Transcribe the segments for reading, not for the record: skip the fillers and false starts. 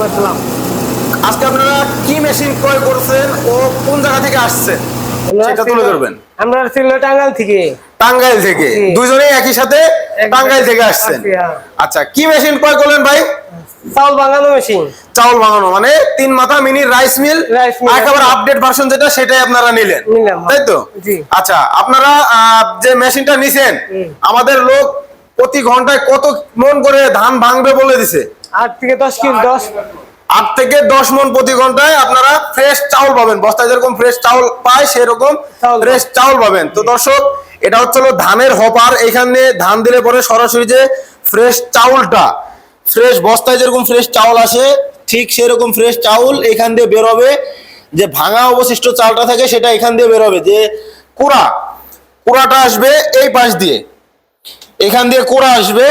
আসসালাম। আজকে আপনারা কি মেশিন ক্রয় করছেন ও কোন জায়গা থেকে আসছেন সেটা তুলে ধরবেন। আমরা ছিল টাঙ্গাইল থেকে। টাঙ্গাইল থেকে দুইজনেই একই সাথে টাঙ্গাইল থেকে আসছেন। আচ্ছা, কি মেশিন ক্রয় করলেন ভাই? চাউল ভাঙানো মেশিন। চাউল ভাঙানো মানে 3 মাথা মিনি রাইস মিল, একেবারে আপডেট ভার্সন যেটা সেটাই আপনারা নিলেন, তাই তো? আচ্ছা, আপনারা যে মেশিনটা নিছেন আমাদের লোক প্রতি ঘন্টায় কত মন করে ধান ভাঙবে বলে দিছে? 8 থেকে 10 কেজি। 8 থেকে 10 মন প্রতি ঘন্টায় আপনারা ফ্রেশ চাউল পাবেন। বস্তায় যেরকম ফ্রেশ চাউল পায় সেরকম ফ্রেশ চাউল পাবেন। তো দর্শক, এটা হচ্ছে ধানের হপার। এখানে ধান দিলে পরে সরাসরি যে ফ্রেশ চাউলটা, ফ্রেশ বস্তায় যেরকম ফ্রেশ চাউল আসে ঠিক সেরকম ফ্রেশ চাউল এখান দিয়ে বের হবে। যে ভাঙা অবশিষ্ট চালটা থাকে সেটা এখান দিয়ে বের হবে। যে কুড়াটা আসবে এই পাশ দিয়ে, এখান দিয়ে কুড়া আসবে।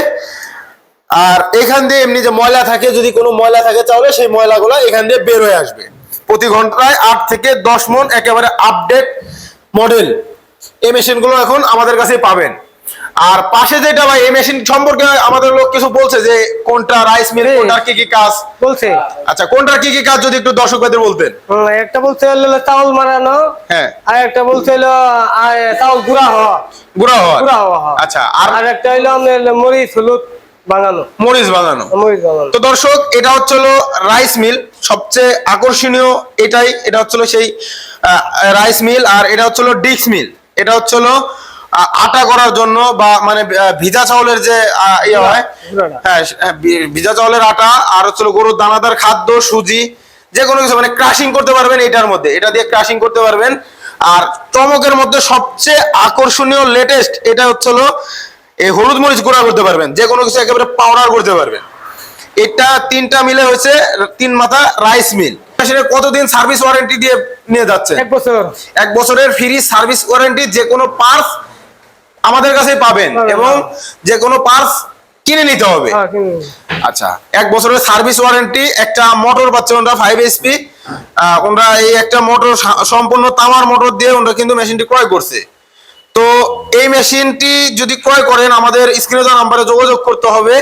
আর এখান দিয়ে এমনি যে ময়লা থাকে, যদি কোনো ময়লা থাকে চাউলে, সেই ময়লাগুলো এখান দিয়ে বের হয়ে আসবে। প্রতি ঘন্টায় 8 থেকে 10 মন একেবারে আপডেট মডেল এই মেশিনগুলো এখন আমাদের কাছে পাবেন। আর পাশে যেটা ভাই, এই মেশিন সম্পর্কে আমাদের লোক কিছু বলছে যে কোনটা রাইস মিল, কোনটার কি কি কাজ বলছে। আচ্ছা, কোনটার কি কি কাজ যদি একটু দর্শকদের বলতেন। একটা বলছে হলো চাউল মারানো, হ্যাঁ, আর একটা বলছে হলো চাউল গুঁড়া হওয়া। আচ্ছা, আর একটা হলো মরিচ হলুদ বানানো, মরিচ বানানো। তো দর্শক, এটা হচ্ছে রাইস মিল। সবচেয়ে আকর্ষণীয় এটাই, এটা হচ্ছে সেই রাইস মিল। আর এটা হচ্ছে ডিক্স মিল। এটা হচ্ছে আটা করার জন্য, বা মানে ভিজা চাউলের যে ইয়ে হয়, হ্যাঁ ভিজা চাউলের আটা, আর হচ্ছে গরুর দানাদার খাদ্য, সুজি, যে কোনো কিছু মানে ক্রাশিং করতে পারবেন এটার মধ্যে। এটা দিয়ে ক্রাশিং করতে পারবেন। আর চমকের মধ্যে সবচেয়ে আকর্ষণীয় লেটেস্ট এটা হচ্ছে এই হলুদ মরিচ গুঁড়া করতে পারবেন। যে কোনো কিছু একেবারে পাউডার করতে পারবেন। এটা 3টা মিলে হয়েছে 3 মাথা রাইস মিল। কতদিন সার্ভিস ওয়ারেন্টি দিয়ে নিয়ে যাচ্ছে? 1 বছর। 1 বছরের ফ্রি সার্ভিস ওয়ারেন্টি। যে কোনো পার্টস আমাদের কাছেই পাবেন এবং যে কোনো পার্টস কিনে নিতে হবে। আচ্ছা, 1 বছরের সার্ভিস ওয়ারেন্টি। একটা মোটর পাচ্ছে ওরা 5 HP। ওরা এই একটা মোটর, সম্পূর্ণ তামার মোটর দিয়ে ওরা কিন্তু মেশিনটি ক্রয় করছে। তো এই মেশিনটি যদি ক্রয় করেন আমাদের স্ক্রিনে দেওয়া নাম্বারে যোগাযোগ করতে হবে।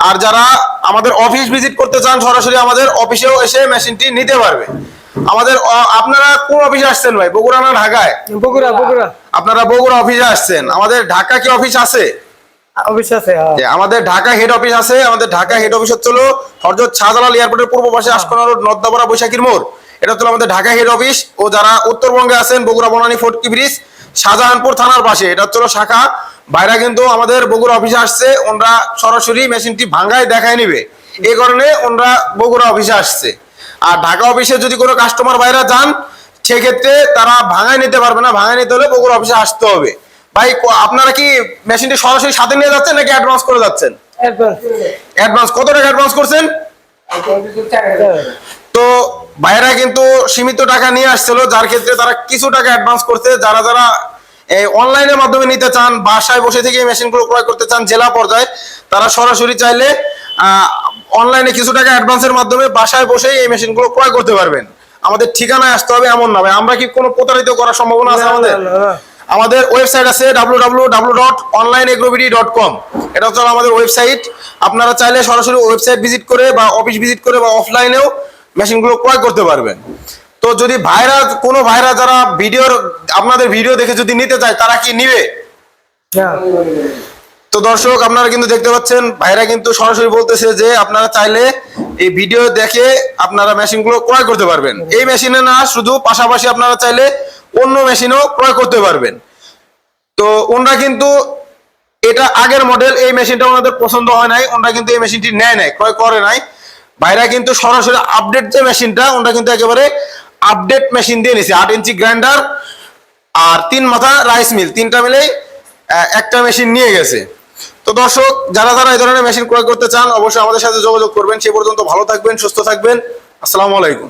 আর যারা আমাদের অফিস ভিজিট করতে চান সরাসরি আমাদের অফিসেও এসে মেশিনটি নিতে পারবে। আমাদের আপনারা কোন অফিসে আসছেন ভাই? বগুড়া না ঢাকায়? বগুড়া। আপনারা বগুড়া অফিসে আসছেন। আমাদের ঢাকা কি অফিস আছে? অফিস আছে। আমাদের ঢাকা হেড অফিস আছে। আমাদের ঢাকা হেড অফিস হচ্ছে হযরত শাহজালাল এয়ারপোর্টের পূর্ব পাশে আশকোনা রোড, নর্দাপাড়া, বৈশাখীর মোড়। এটা হচ্ছে আমাদের ঢাকা হেড অফিস। ও যারা উত্তরবঙ্গে আছেন, বগুড়া বনানী ফটকি ব্রিজ, শাহজাহানপুর থানার পাশে, এটা হচ্ছে শাখা। ভাইরা কিন্তু আমাদের বগুড়া অফিসে আসছে। ওনারা সরাসরি মেশিনটি ভাঙায় দেখায় নিবে, এই কারণে ওনারা বগুড়া অফিসে আসছে। আর ঢাকা অফিসে যদি কোনো কাস্টমার ভাইরা যান, সেক্ষেত্রে তারা ভাঙায় নিতে পারবে না। ভাঙায় নিতে হলে বগুড়া অফিসে আসতে হবে। ভাই, আপনারা কি মেশিনটি সরাসরি সাথে নিয়ে যাচ্ছেন নাকি অ্যাডভান্স করে যাচ্ছেন? অ্যাডভান্স। কত টাকা অ্যাডভান্স করছেন? তো ভাইরা কিন্তু সীমিত টাকা নিয়ে আসছিল, যার ক্ষেত্রে তারা কিছু টাকা অ্যাডভান্স করছে। যারা যারা এই অনলাইনের মাধ্যমে নিতে চান, বাসায় বসে থেকে এই মেশিনগুলো ক্রয় করতে চান জেলা পর্যায়ে, তারা সরাসরি চাইলে অনলাইনে কিছু টাকা অ্যাডভান্সের মাধ্যমে বাসায় বসেই এই মেশিনগুলো ক্রয় করতে পারবেন। আমাদের ঠিকানায় আসতে হবে এমন না ভাই। আমরা কি কোনো প্রতারিত করার সম্ভাবনা আছে আমাদের? আমাদের ওয়েবসাইট আছে www.onlineagrobidi.com। এটা হচ্ছে আমাদের ওয়েবসাইট। আপনারা চাইলে সরাসরি ওয়েবসাইট ভিজিট করে বা অফিস ভিজিট করে বা অফলাইনেও মেশিনগুলো ক্রয় করতে পারবেন। তো যদি কোনো ভাইরা যারা আপনাদের ভিডিও দেখে যদি নিতে চায়, তারা কি নিবে? তো দর্শক, আপনারা কিন্তু দেখতে পাচ্ছেন ভাইরা কিন্তু সরাসরি বলতেছে যে আপনারা চাইলে এই ভিডিও দেখে আপনারা মেশিনগুলো ক্রয় করতে পারবেন। এই মেশিনে না, শুধু পাশাপাশি আপনারা চাইলে অন্য মেশিনও ক্রয় করতে পারবেন। তো ওনারা কিন্তু এটা আগের মডেল, এই মেশিনটা ওনাদের পছন্দ হয় নাই, ওনারা কিন্তু এই মেশিনটি নেয় নাই, ক্রয় করে নাই। ভাইরা কিন্তু সরাসরি আপডেট যে মেশিনটা, ওনারা কিন্তু একেবারে আপডেট মেশিন দিয়ে নিছে। 8 ইঞ্চি গ্রাইন্ডার আর 3 মাথা রাইস মিল, 3টা মিলেই একটা মেশিন নিয়ে গেছে। তো দর্শক, যারা যারা এই ধরনের মেশিন ক্রয় করতে চান অবশ্যই আমাদের সাথে যোগাযোগ করবেন। সে পর্যন্ত ভালো থাকবেন, সুস্থ থাকবেন। আসসালামু আলাইকুম।